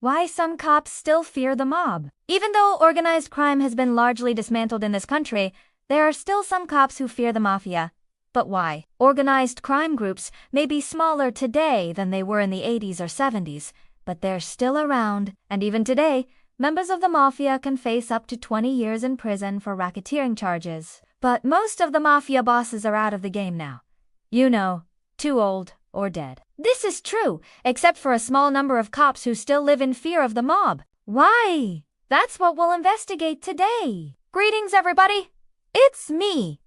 Why some cops still fear the mob. Even though organized crime has been largely dismantled in this country, there are still some cops who fear the mafia. But why? Organized crime groups may be smaller today than they were in the 80s or 70s, but they're still around, and even today, members of the mafia can face up to 20 years in prison for racketeering charges. But most of the mafia bosses are out of the game now. You know, too old or dead. This is true, except for a small number of cops who still live in fear of the mob. Why? That's what we'll investigate today. Greetings, everybody. It's me.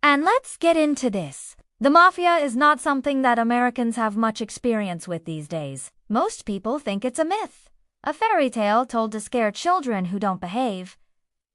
And let's get into this. The mafia is not something that Americans have much experience with these days. Most people think it's a myth, a fairy tale told to scare children who don't behave.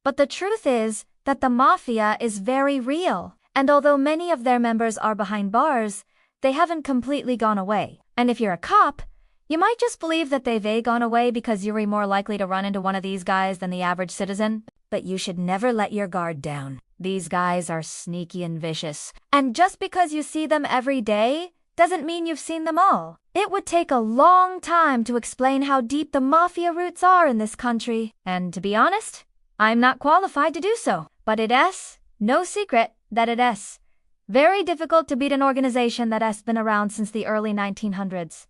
But the truth is that the mafia is very real, and although many of their members are behind bars, they haven't completely gone away. And if you're a cop, you might just believe that they've gone away because you're more likely to run into one of these guys than the average citizen. But you should never let your guard down. These guys are sneaky and vicious. And just because you see them every day doesn't mean you've seen them all. It would take a long time to explain how deep the mafia roots are in this country. And to be honest, I'm not qualified to do so. But it's no secret that it's very difficult to beat an organization that has been around since the early 1900s.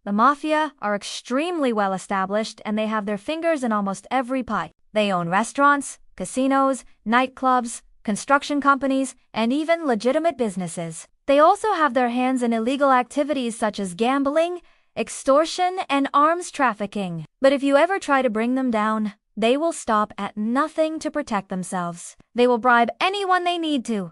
The mafia are extremely well established and they have their fingers in almost every pie. They own restaurants, casinos, nightclubs, construction companies, and even legitimate businesses. They also have their hands in illegal activities such as gambling, extortion, and arms trafficking. But if you ever try to bring them down, they will stop at nothing to protect themselves. They will bribe anyone they need to,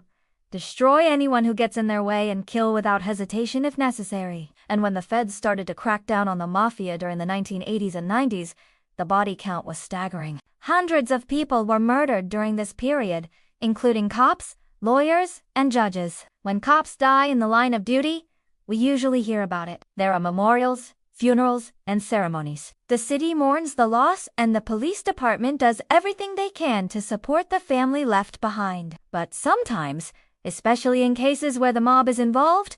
destroy anyone who gets in their way, and kill without hesitation if necessary. And when the feds started to crack down on the mafia during the 1980s and 90s, the body count was staggering. Hundreds of people were murdered during this period, including cops, lawyers, and judges. When cops die in the line of duty, we usually hear about it. There are memorials, funerals, and ceremonies. The city mourns the loss, and the police department does everything they can to support the family left behind. But sometimes, especially in cases where the mob is involved,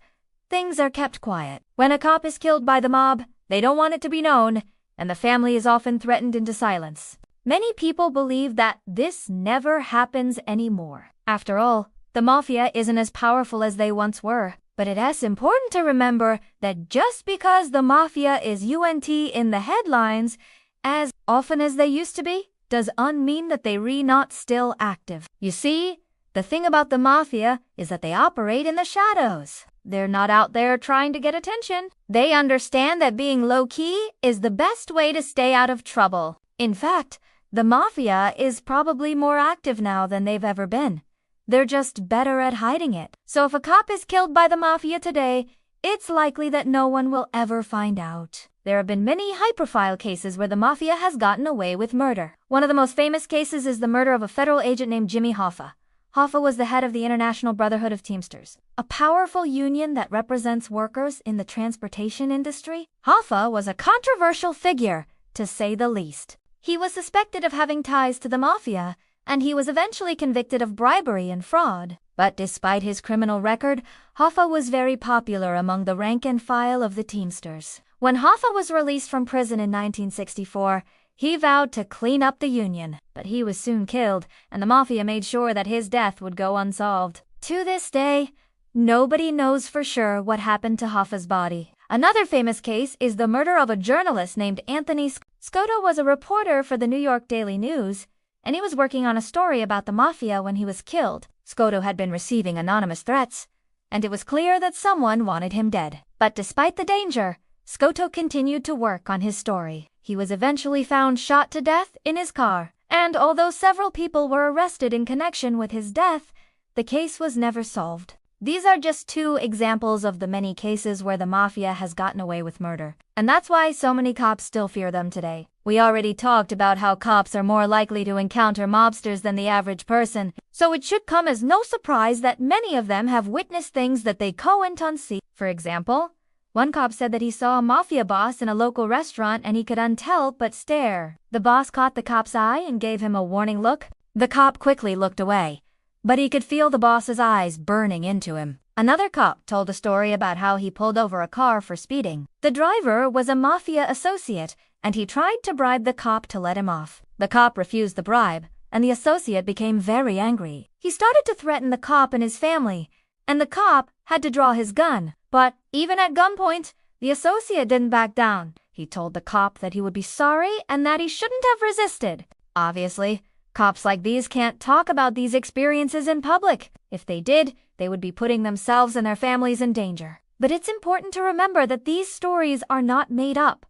things are kept quiet. When a cop is killed by the mob, they don't want it to be known, and the family is often threatened into silence. Many people believe that this never happens anymore. After all, the mafia isn't as powerful as they once were. But it's important to remember that just because the mafia is in the headlines as often as they used to be, does unmean that they not still active. You see, the thing about the mafia is that they operate in the shadows. They're not out there trying to get attention. They understand that being low-key is the best way to stay out of trouble. In fact, the mafia is probably more active now than they've ever been. They're just better at hiding it. So if a cop is killed by the mafia today, it's likely that no one will ever find out. There have been many high-profile cases where the mafia has gotten away with murder. One of the most famous cases is the murder of a federal agent named Jimmy Hoffa. Hoffa was the head of the International Brotherhood of Teamsters, a powerful union that represents workers in the transportation industry. Hoffa was a controversial figure, to say the least. He was suspected of having ties to the mafia, and he was eventually convicted of bribery and fraud. But despite his criminal record, Hoffa was very popular among the rank and file of the Teamsters. When Hoffa was released from prison in 1964, he vowed to clean up the union, but he was soon killed, and the mafia made sure that his death would go unsolved. To this day, nobody knows for sure what happened to Hoffa's body. Another famous case is the murder of a journalist named Anthony Scotto. Was a reporter for the New York Daily News, and he was working on a story about the mafia when he was killed. Scotto had been receiving anonymous threats, and it was clear that someone wanted him dead. But despite the danger, Scotto continued to work on his story. He was eventually found shot to death in his car, and although several people were arrested in connection with his death, the case was never solved. These are just two examples of the many cases where the mafia has gotten away with murder, and that's why so many cops still fear them today. We already talked about how cops are more likely to encounter mobsters than the average person, so it should come as no surprise that many of them have witnessed things that they couldn't unsee. For example, one cop said that he saw a mafia boss in a local restaurant and he could help but stare. The boss caught the cop's eye and gave him a warning look. The cop quickly looked away, but he could feel the boss's eyes burning into him. Another cop told a story about how he pulled over a car for speeding. The driver was a mafia associate, and he tried to bribe the cop to let him off. The cop refused the bribe, and the associate became very angry. He started to threaten the cop and his family, and the cop had to draw his gun. But even at gunpoint, the associate didn't back down. He told the cop that he would be sorry and that he shouldn't have resisted. Obviously, cops like these can't talk about these experiences in public. If they did, they would be putting themselves and their families in danger. But it's important to remember that these stories are not made up.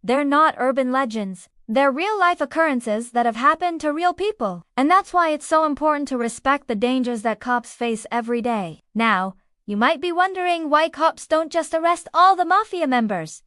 They're not urban legends. They're real-life occurrences that have happened to real people. And that's why it's so important to respect the dangers that cops face every day. Now, you might be wondering why cops don't just arrest all the Mafia members.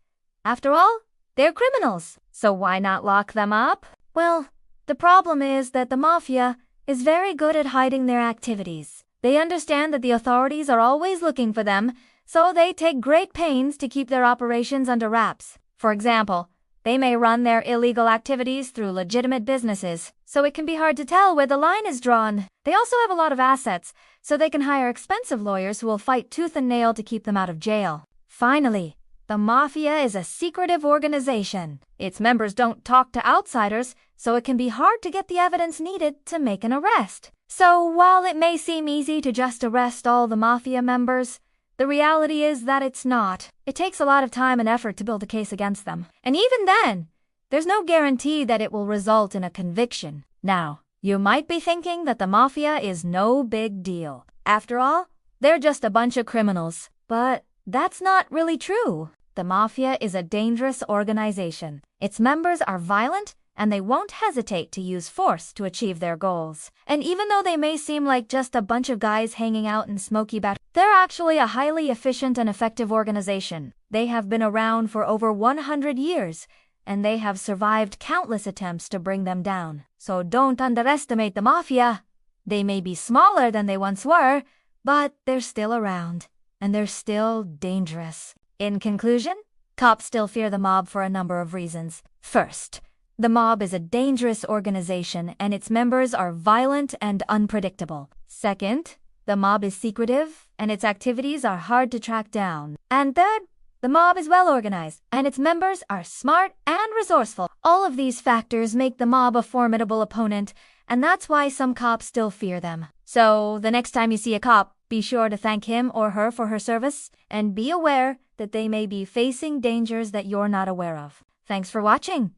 After all, they're criminals. So why not lock them up? Well, the problem is that the Mafia is very good at hiding their activities. They understand that the authorities are always looking for them, so they take great pains to keep their operations under wraps. For example, they may run their illegal activities through legitimate businesses, so it can be hard to tell where the line is drawn. They also have a lot of assets, so they can hire expensive lawyers who will fight tooth and nail to keep them out of jail. Finally, the Mafia is a secretive organization. Its members don't talk to outsiders, so it can be hard to get the evidence needed to make an arrest. So while it may seem easy to just arrest all the Mafia members, the reality is that it's not. It takes a lot of time and effort to build a case against them. And even then, there's no guarantee that it will result in a conviction. Now, you might be thinking that the Mafia is no big deal. After all, they're just a bunch of criminals. But that's not really true. The Mafia is a dangerous organization. Its members are violent, and they won't hesitate to use force to achieve their goals. And even though they may seem like just a bunch of guys hanging out in smoky back, they're actually a highly efficient and effective organization. They have been around for over 100 years, and they have survived countless attempts to bring them down. So don't underestimate the Mafia. They may be smaller than they once were, but they're still around, and they're still dangerous. In conclusion, cops still fear the mob for a number of reasons. First, the mob is a dangerous organization and its members are violent and unpredictable. Second, the mob is secretive and its activities are hard to track down. And third, the mob is well organized and its members are smart and resourceful. All of these factors make the mob a formidable opponent, and that's why some cops still fear them. So the next time you see a cop, be sure to thank him or her for her service and be aware that they may be facing dangers that you're not aware of. Thanks for watching.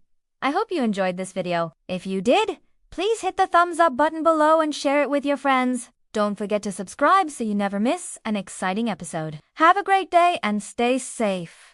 I hope you enjoyed this video. If you did, please hit the thumbs up button below and share it with your friends. Don't forget to subscribe so you never miss an exciting episode. Have a great day and stay safe.